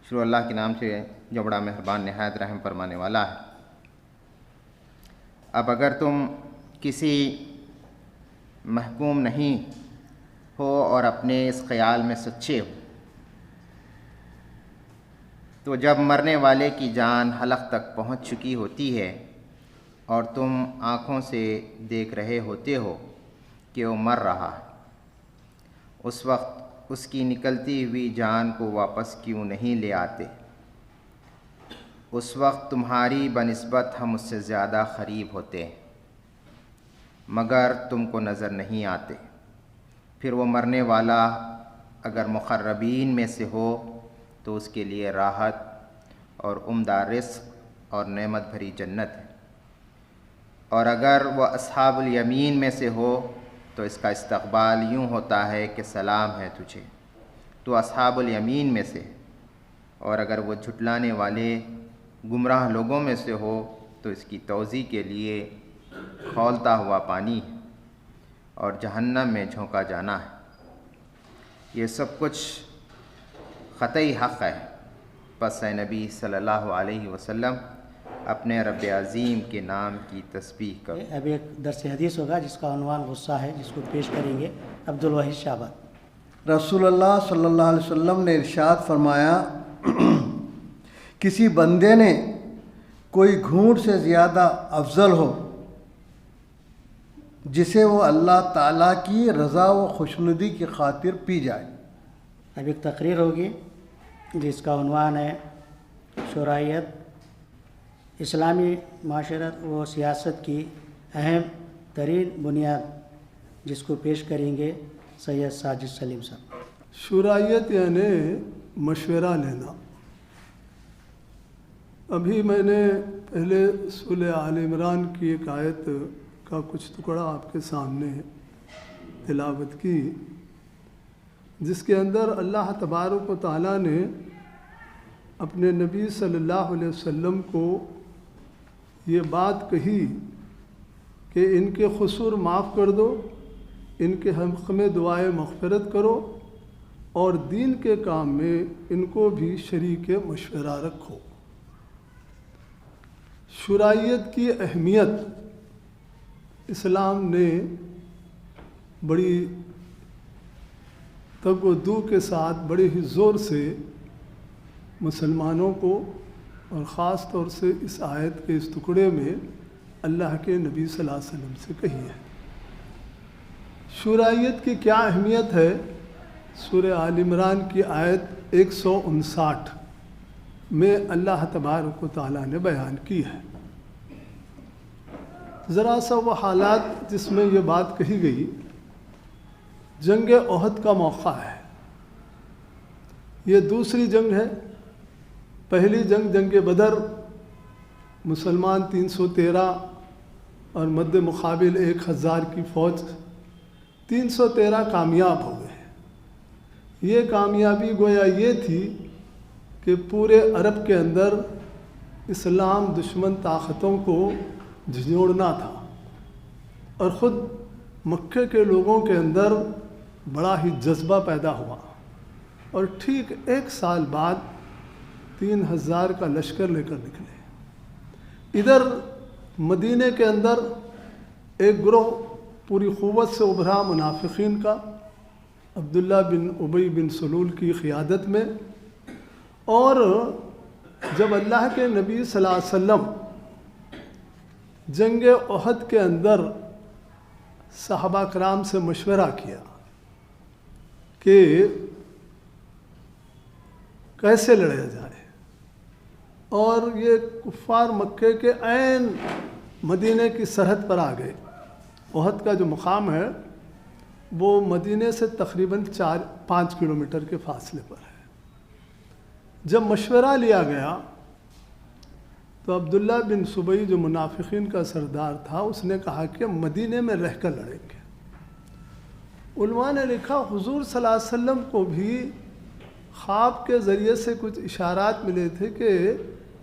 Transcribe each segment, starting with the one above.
شروع اللہ کے نام سے جو بڑا مہربان نہایت رحم فرمانے والا ہے۔ اب اگر تم کسی محکوم نہیں ہو اور اپنے اس خیال میں سچے ہو تو جب مرنے والے کی جان حلق تک پہنچ چکی ہوتی ہے اور تم آنکھوں سے دیکھ رہے ہوتے ہو کہ وہ مر رہا ہے، اس وقت اس کی نکلتی ہوئی جان کو واپس کیوں نہیں لے آتے؟ اس وقت تمہاری بنسبت ہم اس سے زیادہ قریب ہوتے ہیں، مگر تم کو نظر نہیں آتے۔ پھر وہ مرنے والا اگر مقربین میں سے ہو تو اس کے لیے راحت اور عمدہ رزق اور نعمت بھری جنت ہے، اور اگر وہ اصحاب الیمین میں سے ہو تو اس کا استقبال یوں ہوتا ہے کہ سلام ہے تجھے، تو اصحاب الیمین میں سے، اور اگر وہ جھٹلانے والے گمراہ لوگوں میں سے ہو تو اس کی توضیح کے لیے کھولتا ہوا پانی ہے اور جہنم میں جھونکا جانا ہے۔ یہ سب کچھ قطعی حق ہے، پس اے نبی صلی اللہ علیہ وسلم اپنے رب عظیم کے نام کی تسبیح کرو۔ اب ایک درس حدیث ہوگا جس کا عنوان غصہ ہے، جس کو پیش کریں گے عبدالواحد شعبان۔ رسول اللہ صلی اللہ علیہ وسلم نے ارشاد فرمایا، کسی بندے نے کوئی گھونٹ سے زیادہ افضل ہو جسے وہ اللہ تعالیٰ کی رضا و خوشنودی کی خاطر پی جائے۔ اب ایک تقریر ہوگی جس کا عنوان ہے شرعیت، اسلامی معاشرت و سیاست کی اہم ترین بنیاد، جس کو پیش کریں گے سید ساجد سلیم صاحب۔ شرعیت یعنی مشورہ لینا۔ ابھی میں نے پہلے سورہ آل عمران کی ایک آیت کا کچھ ٹکڑا آپ کے سامنے تلاوت کی، جس کے اندر اللہ تبارک و تعالیٰ نے اپنے نبی صلی اللہ علیہ وسلم کو یہ بات کہی کہ ان کے قصور معاف کر دو، ان کے حق میں دعائے مغفرت کرو، اور دین کے کام میں ان کو بھی شریک مشورہ رکھو۔ شرعیت کی اہمیت اسلام نے بڑی تگ و دو کے ساتھ بڑے ہی زور سے مسلمانوں کو، اور خاص طور سے اس آیت کے اس ٹکڑے میں اللہ کے نبی صلی اللہ علیہ وسلم سے کہی ہے۔ شرعیت کی کیا اہمیت ہے؟ سورہ آل عمران کی آیت 159 میں اللہ تبارک و تعالیٰ نے بیان کی ہے۔ ذرا سا وہ حالات جس میں یہ بات کہی گئی، جنگ احد کا موقع ہے، یہ دوسری جنگ ہے۔ پہلی جنگ جنگ بدر، مسلمان 313 اور مد مقابل 1000 کی فوج، 313 کامیاب ہو گئے۔ یہ کامیابی گویا یہ تھی کہ پورے عرب کے اندر اسلام دشمن طاقتوں کو جھنجوڑنا تھا، اور خود مکے کے لوگوں کے اندر بڑا ہی جذبہ پیدا ہوا، اور ٹھیک 1 سال بعد 3000 کا لشکر لے کر نکلے۔ ادھر مدینہ کے اندر ایک گروہ پوری قوت سے ابھرا منافقین کا، عبداللہ بن ابی بن سلول کی قیادت میں، اور جب اللہ کے نبی صلی اللہ علیہ وسلم جنگ احد کے اندر صحابہ کرام سے مشورہ کیا کہ کیسے لڑا جائے، اور یہ کفار مکے کے عین مدینہ کی سرحد پر آ گئے۔ احد کا جو مقام ہے وہ مدینہ سے تقریباً 4-5 کلومیٹر کے فاصلے پر ہے۔ جب مشورہ لیا گیا تو عبداللہ بن سبئی جو منافقین کا سردار تھا، اس نے کہا کہ مدینہ میں رہ کر لڑیں گے۔ علماء نے لکھا حضور صلی اللہ علیہ وسلم کو بھی خواب کے ذریعے سے کچھ اشارات ملے تھے کہ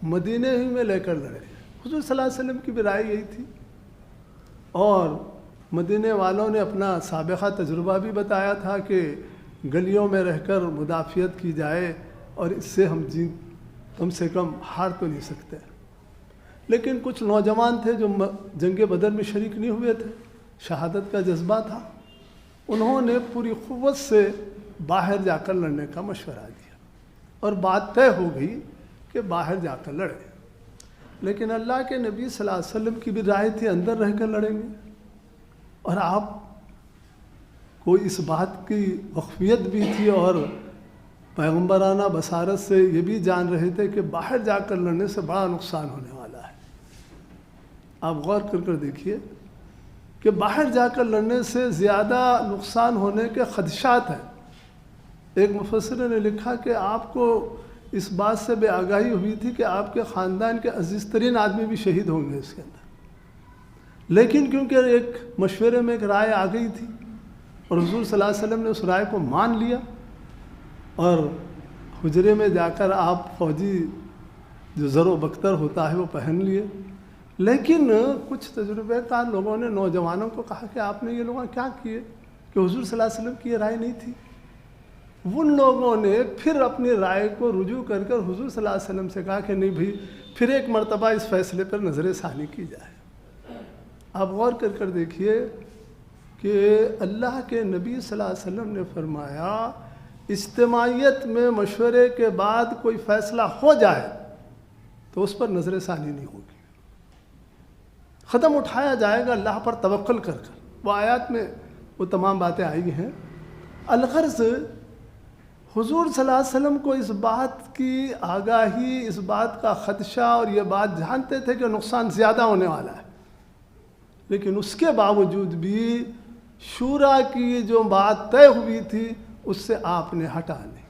مدینہ ہی میں لے کر لڑیں۔ حضور صلی اللہ علیہ وسلم کی بھی رائے یہی تھی، اور مدینہ والوں نے اپنا سابقہ تجربہ بھی بتایا تھا کہ گلیوں میں رہ کر مدافعت کی جائے، اور اس سے ہم کم سے کم ہار تو نہیں سکتے. لیکن کچھ نوجوان تھے جو جنگ بدر میں شریک نہیں ہوئے تھے, شہادت کا جذبہ تھا, انہوں نے پوری قوت سے باہر جا کر لڑنے کا مشورہ دیا اور بات طے ہو گئی کہ باہر جا کر لڑیں. لیکن اللہ کے نبی صلی اللہ علیہ وسلم کی بھی رائے تھی اندر رہ کر لڑیں گے, اور آپ کو اس بات کی واقفیت بھی تھی اور پیغمبرانہ بصارت سے یہ بھی جان رہے تھے کہ باہر جا کر لڑنے سے بڑا نقصان ہونے والا ہے. آپ غور کر دیکھیے کہ باہر جا کر لڑنے سے زیادہ نقصان ہونے کے خدشات ہیں. ایک مفسر نے لکھا کہ آپ کو اس بات سے بے آگاہی ہوئی تھی کہ آپ کے خاندان کے عزیز ترین آدمی بھی شہید ہوں گے اس کے اندر, لیکن کیونکہ ایک مشورے میں ایک رائے آ گئی تھی اور حضور صلی اللہ علیہ وسلم نے اس رائے کو مان لیا اور حجرے میں جا کر آپ فوجی جو زر و بختر ہوتا ہے وہ پہن لیے. لیکن کچھ تجربے کار لوگوں نے نوجوانوں کو کہا کہ آپ نے یہ لوگ کیا کیے, کہ حضور صلی اللہ علیہ وسلم کی یہ رائے نہیں تھی. ان لوگوں نے پھر اپنی رائے کو رجوع کر کر حضور صلی اللہ علیہ وسلم سے کہا کہ نہیں بھائی, پھر ایک مرتبہ اس فیصلے پر نظر ثانی کی جائے. آپ غور کر دیکھیے کہ اللہ کے نبی صلی اللہ علیہ وسلم نے فرمایا اجتماعیت میں مشورے کے بعد کوئی فیصلہ ہو جائے تو اس پر نظر ثانی نہیں ہوگی, قدم اٹھایا جائے گا اللہ پر توکل کر کر. وہ آیات میں وہ تمام باتیں آئی ہیں. الغرض حضور صلی اللہ علیہ وسلم کو اس بات کی آگاہی, اس بات کا خدشہ اور یہ بات جانتے تھے کہ نقصان زیادہ ہونے والا ہے, لیکن اس کے باوجود بھی شورا کی جو بات طے ہوئی تھی اس سے آپ نے ہٹا نہیں,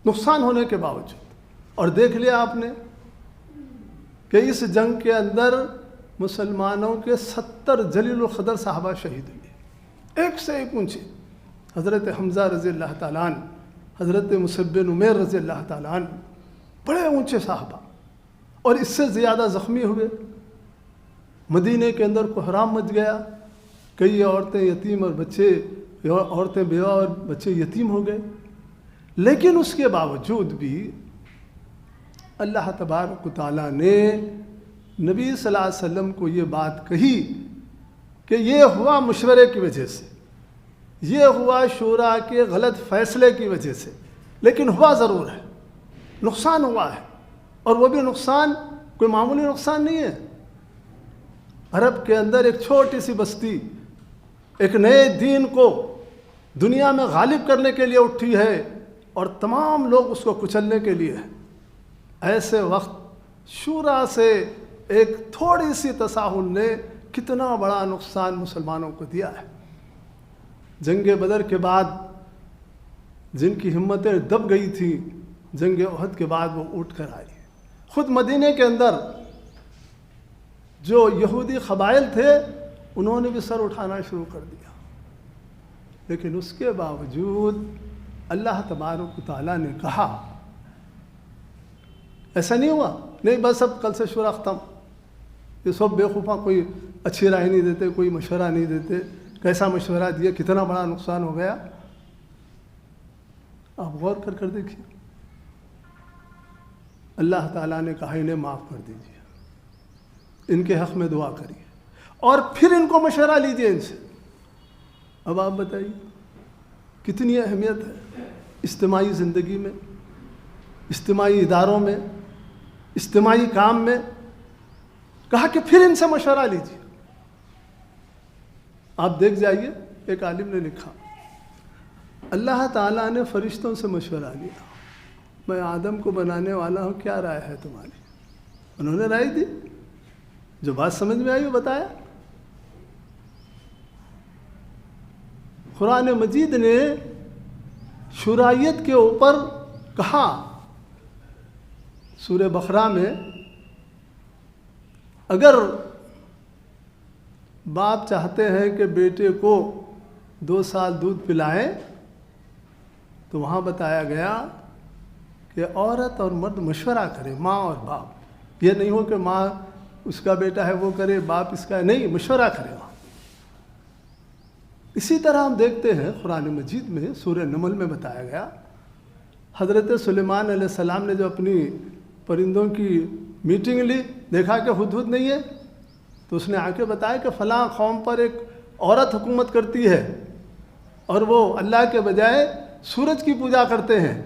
نقصان ہونے کے باوجود. اور دیکھ لیا آپ نے کہ اس جنگ کے اندر مسلمانوں کے 70 جلیل القدر صحابہ شہید ہوئے, ایک سے ایک اونچے. حضرت حمزہ رضی اللہ تعالیٰ عنہ, حضرت مصعب بن عمیر رضی اللہ تعالیٰ عنہ, بڑے اونچے صحابہ, اور اس سے زیادہ زخمی ہوئے. مدینے کے اندر کوحرام مچ گیا, کئی عورتیں یتیم اور بچے, عورتیں بیوہ اور بچے یتیم ہو گئے. لیکن اس کے باوجود بھی اللہ تبارک و تعالیٰ نے نبی صلی اللہ علیہ وسلم کو یہ بات کہی کہ یہ ہوا مشورے کی وجہ سے, یہ ہوا شورا کے غلط فیصلے کی وجہ سے, لیکن ہوا ضرور ہے, نقصان ہوا ہے, اور وہ بھی نقصان کوئی معمولی نقصان نہیں ہے. عرب کے اندر ایک چھوٹی سی بستی ایک نئے دین کو دنیا میں غالب کرنے کے لیے اٹھی ہے اور تمام لوگ اس کو کچلنے کے لیے ہیں. ایسے وقت شورا سے ایک تھوڑی سی تساہل نے کتنا بڑا نقصان مسلمانوں کو دیا ہے. جنگ بدر کے بعد جن کی ہمتیں دب گئی تھیں, جنگ احد کے بعد وہ اٹھ کر آئی. خود مدینے کے اندر جو یہودی قبائل تھے انہوں نے بھی سر اٹھانا شروع کر دیا, لیکن اس کے باوجود اللہ تبارک و تعالیٰ نے کہا, ایسا نہیں ہوا نہیں بس اب کل سے شورا ختم, یہ سب بیوقوفاں کوئی اچھی رائے نہیں دیتے, کوئی مشورہ نہیں دیتے, کیسا مشورہ دیا, کتنا بڑا نقصان ہو گیا. آپ غور کر دیکھیے, اللہ تعالیٰ نے کہا انہیں معاف کر دیجیے, ان کے حق میں دعا کریے, اور پھر ان کو مشورہ لیجیے ان سے. اب آپ بتائیے کتنی اہمیت ہے اجتماعی زندگی میں, اجتماعی اداروں میں, اجتماعی کام میں. کہا کہ پھر ان سے مشورہ لیجیے. آپ دیکھ جائیے, ایک عالم نے لکھا اللہ تعالیٰ نے فرشتوں سے مشورہ لیا, میں آدم کو بنانے والا ہوں, کیا رائے ہے تمہاری؟ انہوں نے رائے دی, جو بات سمجھ میں آئی وہ بتایا. قرآن مجید نے شورائیت کے اوپر کہا سورہ بقرہ میں, اگر باپ چاہتے ہیں کہ بیٹے کو 2 سال دودھ پلائیں تو وہاں بتایا گیا کہ عورت اور مرد مشورہ کرے, ماں اور باپ. یہ نہیں ہو کہ ماں اس کا بیٹا ہے وہ کرے, باپ اس کا ہے, نہیں, مشورہ کرے وہاں. اسی طرح ہم دیکھتے ہیں قرآن مجید میں سورہ نمل میں بتایا گیا حضرت سلیمان علیہ السلام نے جو اپنی پرندوں کی میٹنگ لی، دیکھا کہ ہدہد نہیں ہے، تو اس نے آ کے بتایا کہ فلاں قوم پر ایک عورت حکومت کرتی ہے اور وہ اللہ کے بجائے سورج کی پوجا کرتے ہیں.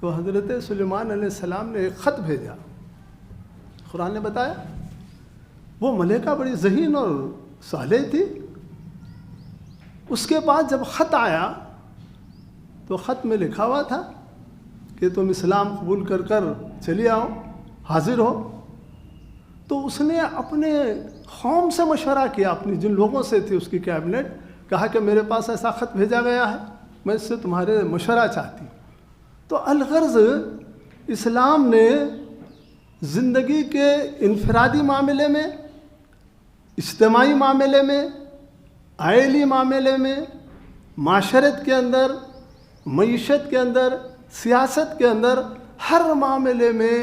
تو حضرت سلیمان علیہ السلام نے ایک خط بھیجا. قرآن نے بتایا وہ ملکہ بڑی ذہین اور صالح تھی. اس کے بعد جب خط آیا تو خط میں لکھا ہوا تھا کہ تم اسلام قبول کر کر چلی آؤ، حاضر ہو. تو اس نے اپنے قوم سے مشورہ کیا، اپنی جن لوگوں سے تھی اس کی کیبنٹ، کہا کہ میرے پاس ایسا خط بھیجا گیا ہے، میں اس سے تمہارے مشورہ چاہتی ہوں. تو الغرض اسلام نے زندگی کے انفرادی معاملے میں، اجتماعی معاملے میں، عائلی معاملے میں، معاشرت کے اندر، معیشت کے اندر، سیاست کے اندر، ہر معاملے میں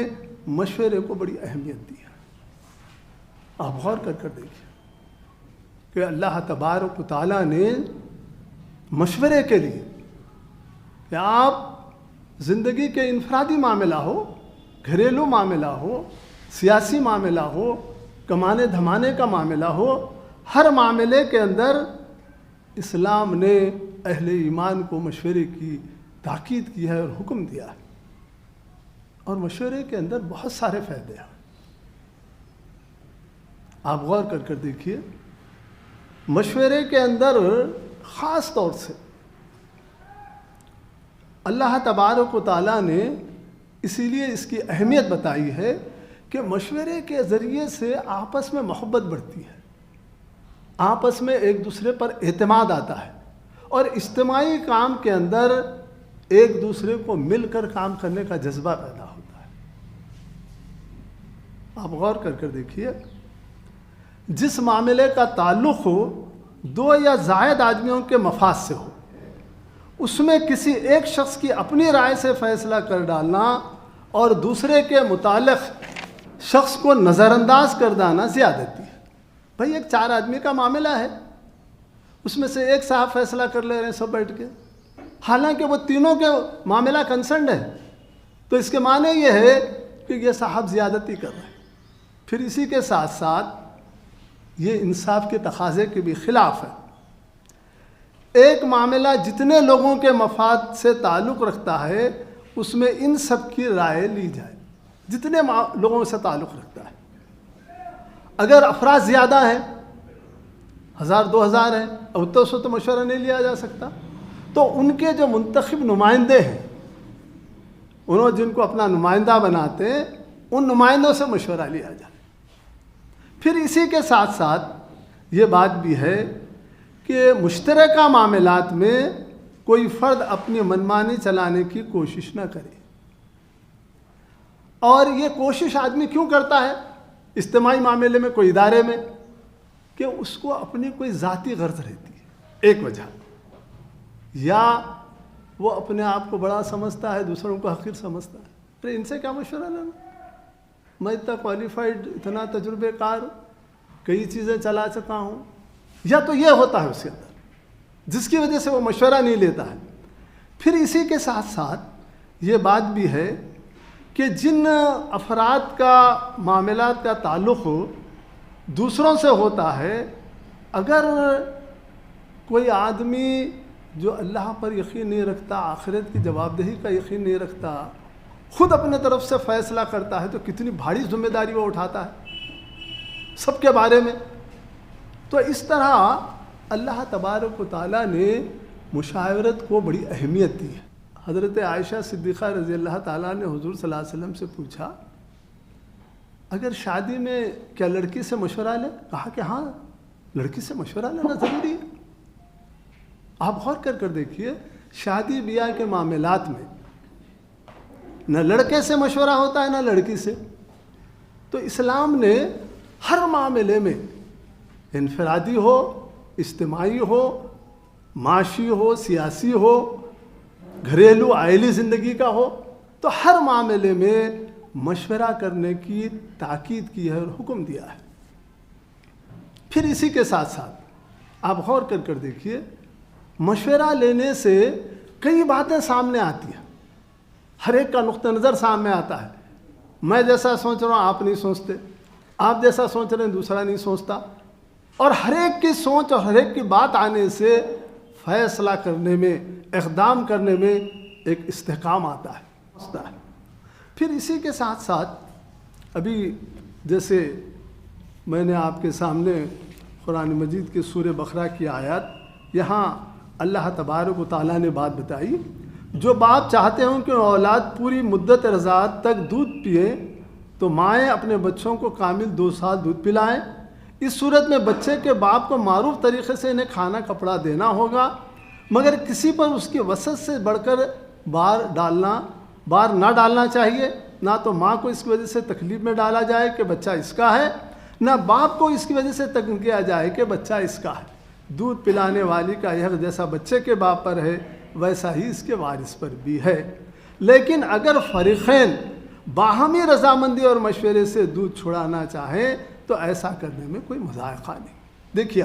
مشورے کو بڑی اہمیت دی ہے. آپ غور کر کر دیکھیے کہ اللہ تبارک و تعالیٰ نے مشورے کے لیے کہ آپ زندگی کے انفرادی معاملہ ہو، گھریلو معاملہ ہو، سیاسی معاملہ ہو، کمانے دھمانے کا معاملہ ہو، ہر معاملے کے اندر اسلام نے اہل ایمان کو مشورے کی تاکید کی ہے اور حکم دیا ہے. اور مشورے کے اندر بہت سارے فائدے ہیں. آپ غور کر کر دیکھیے، مشورے کے اندر خاص طور سے اللہ تبارک و تعالیٰ نے اسی لیے اس کی اہمیت بتائی ہے کہ مشورے کے ذریعے سے آپس میں محبت بڑھتی ہے، آپس میں ایک دوسرے پر اعتماد آتا ہے، اور اجتماعی کام کے اندر ایک دوسرے کو مل کر کام کرنے کا جذبہ پیدا ہوتا ہے. آپ غور کر کر دیکھیے، جس معاملے کا تعلق ہو دو یا زائد آدمیوں کے مفاد سے ہو، اس میں کسی ایک شخص کی اپنی رائے سے فیصلہ کر ڈالنا اور دوسرے کے متعلق شخص کو نظر انداز کر دینا زیادتی ہے. بھائی ایک 4 آدمی کا معاملہ ہے، اس میں سے ایک صاحب فیصلہ کر لے رہے ہیں سب بیٹھ کے، حالانکہ وہ تینوں کے معاملہ کنسرنڈ ہے، تو اس کے معنی یہ ہے کہ یہ صاحب زیادتی کر رہے ہیں. پھر اسی کے ساتھ ساتھ یہ انصاف کے تقاضے کے بھی خلاف ہے. ایک معاملہ جتنے لوگوں کے مفاد سے تعلق رکھتا ہے اس میں ان سب کی رائے لی جائے، جتنے لوگوں سے تعلق رکھتا ہے. اگر افراد زیادہ ہیں، 1000-2000 ہیں، اب تو مشورہ نہیں لیا جا سکتا، تو ان کے جو منتخب نمائندے ہیں، انہوں جن کو اپنا نمائندہ بناتے ہیں، ان نمائندوں سے مشورہ لیا جائے. پھر اسی کے ساتھ ساتھ یہ بات بھی ہے کہ مشترکہ معاملات میں کوئی فرد اپنی منمانی چلانے کی کوشش نہ کرے. اور یہ کوشش آدمی کیوں کرتا ہے اجتماعی معاملے میں، کوئی ادارے میں؟ کہ اس کو اپنی کوئی ذاتی غرض رہتی ہے، ایک وجہ، یا وہ اپنے آپ کو بڑا سمجھتا ہے، دوسروں کو حقیر سمجھتا ہے. ارے ان سے کیا مشورہ لینا، میں اتنا کوالیفائڈ، اتنا تجربے کار، کئی چیزیں چلا چکا ہوں. یا تو یہ ہوتا ہے اس کے اندر، جس کی وجہ سے وہ مشورہ نہیں لیتا ہے. پھر اسی کے ساتھ ساتھ یہ بات بھی ہے کہ جن افراد کا معاملات کا تعلق دوسروں سے ہوتا ہے، اگر کوئی آدمی جو اللہ پر یقین نہیں رکھتا، آخرت کی جواب دہی کا یقین نہیں رکھتا، خود اپنے طرف سے فیصلہ کرتا ہے، تو کتنی بھاری ذمہ داری وہ اٹھاتا ہے سب کے بارے میں. تو اس طرح اللہ تبارک و تعالیٰ نے مشاورت کو بڑی اہمیت دی ہے. حضرت عائشہ صدیقہ رضی اللہ تعالیٰ نے حضور صلی اللہ علیہ وسلم سے پوچھا، اگر شادی میں کیا لڑکی سے مشورہ لیں؟ کہا کہ ہاں، لڑکی سے مشورہ لینا ضروری ہے. آپ غور کر کر دیکھیے، شادی بیاہ کے معاملات میں نہ لڑکے سے مشورہ ہوتا ہے نہ لڑکی سے. تو اسلام نے ہر معاملے میں، انفرادی ہو، اجتماعی ہو، معاشی ہو، سیاسی ہو، گھریلو عائلی زندگی کا ہو، تو ہر معاملے میں مشورہ کرنے کی تاکید کی ہے اور حکم دیا ہے. پھر اسی کے ساتھ ساتھ آپ غور کر کر دیکھیے، مشورہ لینے سے کئی باتیں سامنے آتی ہیں، ہر ایک کا نقطہ نظر سامنے آتا ہے. میں جیسا سوچ رہا ہوں آپ نہیں سوچتے، آپ جیسا سوچ رہے ہیں دوسرا نہیں سوچتا، اور ہر ایک کی سوچ اور ہر ایک کی بات آنے سے فیصلہ کرنے میں، اقدام کرنے میں ایک استحکام آتا ہے. پھر اسی کے ساتھ ساتھ ابھی جیسے میں نے آپ کے سامنے قرآن مجید کی سورہ بقرہ کی آیات، یہاں اللہ تبارک و تعالیٰ نے بات بتائی، جو باپ چاہتے ہوں کہ اولاد پوری مدت رضاعت تک دودھ پیے تو مائیں اپنے بچوں کو کامل 2 سال دودھ پلائیں. اس صورت میں بچے کے باپ کو معروف طریقے سے انہیں کھانا کپڑا دینا ہوگا، مگر کسی پر اس کی وسعت سے بڑھ کر بار نہ ڈالنا چاہیے. نہ تو ماں کو اس کی وجہ سے تکلیف میں ڈالا جائے کہ بچہ اس کا ہے، نہ باپ کو اس کی وجہ سے تنگ کیا جائے کہ بچہ اس کا ہے. دودھ پلانے والی کا حق جیسا بچے کے باپ پر ہے ویسا ہی اس کے وارث پر بھی ہے. لیکن اگر فریقین باہمی رضامندی اور مشورے سے دودھ چھڑانا چاہیں تو ایسا کرنے میں کوئی مذائقہ نہیں. دیکھیے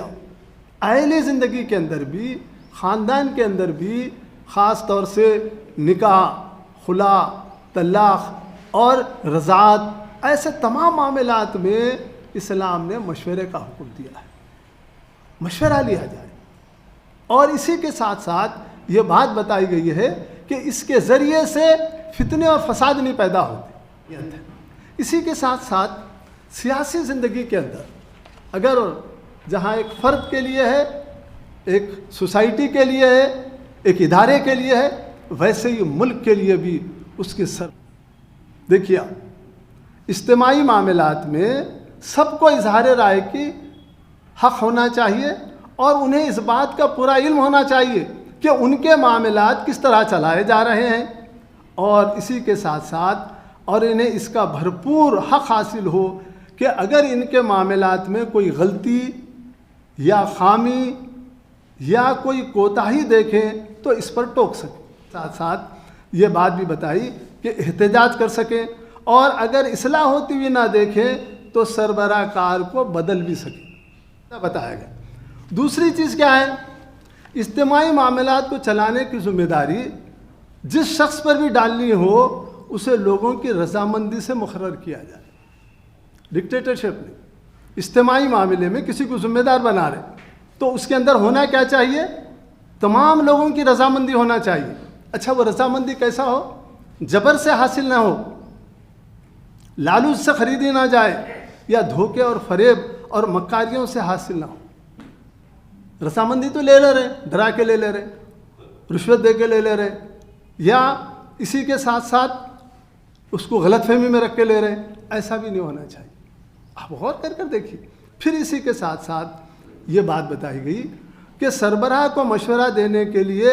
اہل زندگی کے اندر بھی، خاندان کے اندر بھی، خاص طور سے نکاح، خلا، طلاق اور رضاعت، ایسے تمام معاملات میں اسلام نے مشورے کا حکم دیا ہے، مشورہ لیا جائے. اور اسی کے ساتھ ساتھ یہ بات بتائی گئی ہے کہ اس کے ذریعے سے فتنے اور فساد نہیں پیدا ہوتے. اسی کے ساتھ ساتھ سیاسی زندگی کے اندر اگر جہاں ایک فرد کے لیے ہے، ایک سوسائٹی کے لیے ہے، ایک ادارے کے لیے ہے، ویسے ہی ملک کے لیے بھی اس کے سر. دیکھیے اجتماعی معاملات میں سب کو اظہار رائے کی حق ہونا چاہیے اور انہیں اس بات کا پورا علم ہونا چاہیے کہ ان کے معاملات کس طرح چلائے جا رہے ہیں، اور اسی کے ساتھ ساتھ اور انہیں اس کا بھرپور حق حاصل ہو کہ اگر ان کے معاملات میں کوئی غلطی یا خامی یا کوئی کوتاہی دیکھیں تو اس پر ٹوک سکیں. ساتھ ساتھ یہ بات بھی بتائی کہ احتجاج کر سکیں، اور اگر اصلاح ہوتی ہوئی نہ دیکھیں تو سربراہ کار کو بدل بھی سکیں، بتایا گیا. دوسری چیز کیا ہے؟ اجتماعی معاملات کو چلانے کی ذمہ داری جس شخص پر بھی ڈالنی ہو اسے لوگوں کی رضامندی سے مقرر کیا جائے. ڈکٹیٹرشپ نہیں، اجتماعی معاملے میں کسی کو ذمہ دار بنا رہے تو اس کے اندر ہونا کیا چاہیے؟ تمام لوگوں کی رضامندی ہونا چاہیے. اچھا وہ رضامندی کیسا ہو؟ جبر سے حاصل نہ ہو، لالچ سے خریدی نہ جائے، یا دھوکے اور فریب اور مکاریوں سے حاصل نہ ہو. رضامندی تو لے رہے، ڈرا کے لے رہے، رشوت دے کے لے رہے، یا اسی کے ساتھ ساتھ اس کو غلط فہمی میں رکھ کے لے رہے. ایسا بھی نہیں ہونا چاہیے. آپ غور کر دیکھیے. پھر اسی کے ساتھ ساتھ یہ بات بتائی گئی کہ سربراہ کو مشورہ دینے کے لیے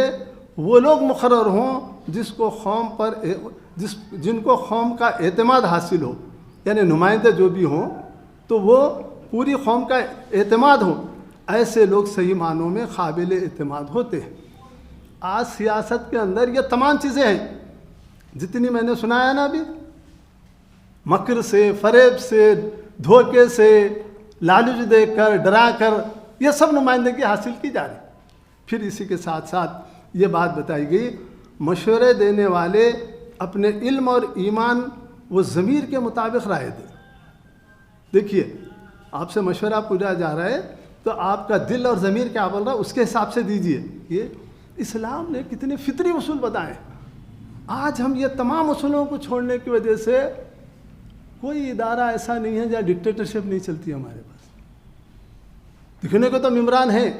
وہ لوگ مقرر ہوں جن کو قوم کا اعتماد حاصل ہو، یعنی نمائندے جو بھی ہوں تو وہ پوری قوم کا اعتماد ہو. ایسے لوگ صحیح معنوں میں قابل اعتماد ہوتے ہیں. آج سیاست کے اندر یہ تمام چیزیں ہیں جتنی میں نے سنایا نا ابھی، مکر سے، فریب سے، دھوکے سے، لالچ دے کر، ڈرا کر، یہ سب نمائندگی حاصل کی جا رہی. پھر اسی کے ساتھ ساتھ یہ بات بتائی گئی مشورے دینے والے اپنے علم اور ایمان و ضمیر کے مطابق رائے دیں. دیکھیے آپ سے مشورہ پوچھا جا رہا ہے تو آپ کا دل اور ضمیر کیا بول رہا ہے اس کے حساب سے دیجئے. یہ اسلام نے کتنے فطری اصول بتائے. آج ہم یہ تمام اصولوں کو چھوڑنے کی وجہ سے کوئی ادارہ ایسا نہیں ہے جہاں ڈکٹیٹرشپ نہیں چلتی ہمارے پاس. دکھنے کو تو ممبران ہیں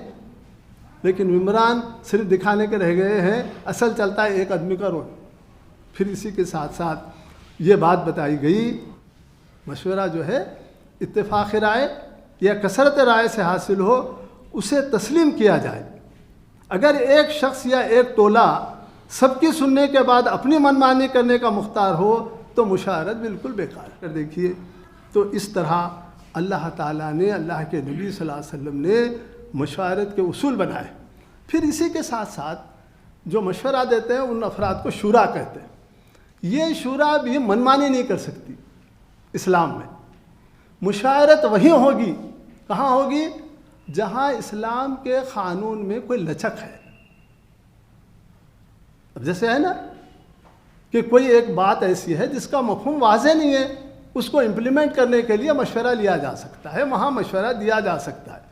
لیکن ممبران صرف دکھانے کے رہ گئے ہیں، اصل چلتا ہے ایک آدمی کا رول. پھر اسی کے ساتھ ساتھ یہ بات بتائی گئی مشورہ جو ہے اتفاق رائے یا کثرت رائے سے حاصل ہو اسے تسلیم کیا جائے. اگر ایک شخص یا ایک ٹولہ سب کی سننے کے بعد اپنی منمانی کرنے کا مختار ہو تو مشاورت بالکل بیکار کر. دیکھیے تو اس طرح اللہ تعالیٰ نے، اللہ کے نبی صلی اللہ علیہ وسلم نے مشاورت کے اصول بنائے. پھر اسی کے ساتھ ساتھ جو مشورہ دیتے ہیں ان افراد کو شورا کہتے ہیں. یہ شورا بھی منمانی نہیں کر سکتی. اسلام میں مشاورت وہی ہوگی، کہاں ہوگی؟ جہاں اسلام کے قانون میں کوئی لچک ہے. اب جیسے ہے نا کہ کوئی ایک بات ایسی ہے جس کا مفہوم واضح نہیں ہے، اس کو امپلیمنٹ کرنے کے لیے مشورہ لیا جا سکتا ہے، وہاں مشورہ دیا جا سکتا ہے،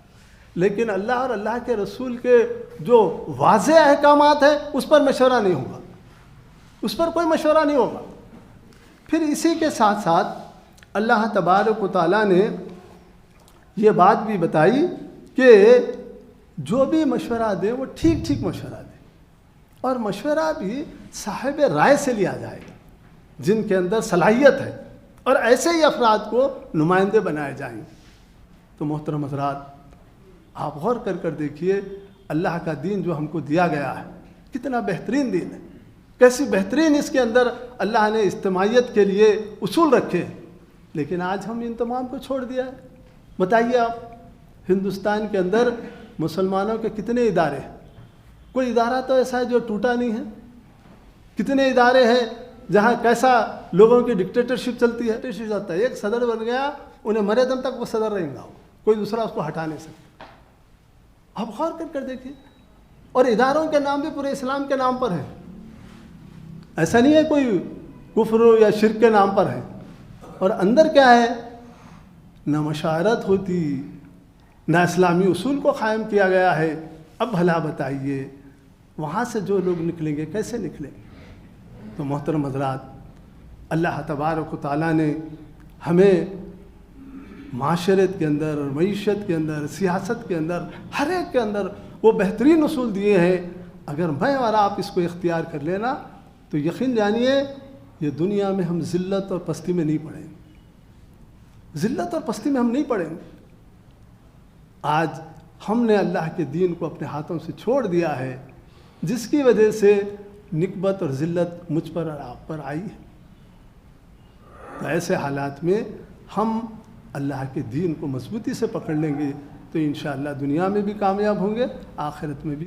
لیکن اللہ اور اللہ کے رسول کے جو واضح احکامات ہیں اس پر مشورہ نہیں ہوگا، اس پر کوئی مشورہ نہیں ہوگا۔ پھر اسی کے ساتھ ساتھ اللہ تبارک و تعالیٰ نے یہ بات بھی بتائی کہ جو بھی مشورہ دے وہ ٹھیک ٹھیک مشورہ دے، اور مشورہ بھی صاحب رائے سے لیا جائے گا جن کے اندر صلاحیت ہے، اور ایسے ہی افراد کو نمائندے بنائے جائیں گے۔ تو محترم حضرات، آپ غور کر دیکھیے اللہ کا دین جو ہم کو دیا گیا ہے کتنا بہترین دین ہے، کیسی بہترین اس کے اندر اللہ نے اجتماعیت کے لیے اصول رکھے ہیں، لیکن آج ہم ان تمام کو چھوڑ دیا ہے۔ بتائیے آپ، ہندوستان کے اندر مسلمانوں کے کتنے ادارے ہیں؟ کوئی ادارہ تو ایسا ہے جو ٹوٹا نہیں ہے؟ کتنے ادارے ہیں جہاں کیسا لوگوں کی ڈکٹیٹرشپ چلتی ہے؟ جاتا ہے ایک صدر بن گیا، انہیں مرے دم تک وہ صدر رہیں گا، کوئی دوسرا اس کو ہٹا نہیں سکتا۔ آپ غور کر دیکھیے، اور اداروں کے نام بھی پورے اسلام کے نام پر ہیں، ایسا نہیں ہے کوئی کفر یا شرک کے نام پر ہے، اور اندر کیا ہے؟ نہ مشاورت ہوتی، نہ اسلامی اصول کو قائم کیا گیا ہے۔ اب بھلا بتائیے وہاں سے جو لوگ نکلیں گے کیسے نکلیں گے؟ تو محترم حضرات، اللہ تبارک و تعالیٰ نے ہمیں معاشرت کے اندر، معیشت کے اندر، سیاست کے اندر، ہر ایک کے اندر وہ بہترین اصول دیے ہیں۔ اگر میں اور آپ اس کو اختیار کر لینا تو یقین جانیے یہ دنیا میں ہم ذلت اور پستی میں نہیں پڑیں گے، ذلت اور پستی میں ہم نہیں پڑیں گے۔ آج ہم نے اللہ کے دین کو اپنے ہاتھوں سے چھوڑ دیا ہے، جس کی وجہ سے نکبت اور ذلت مجھ پر اور آپ پر آئی ہے۔ تو ایسے حالات میں ہم اللہ کے دین کو مضبوطی سے پکڑ لیں گے تو انشاءاللہ دنیا میں بھی کامیاب ہوں گے، آخرت میں بھی۔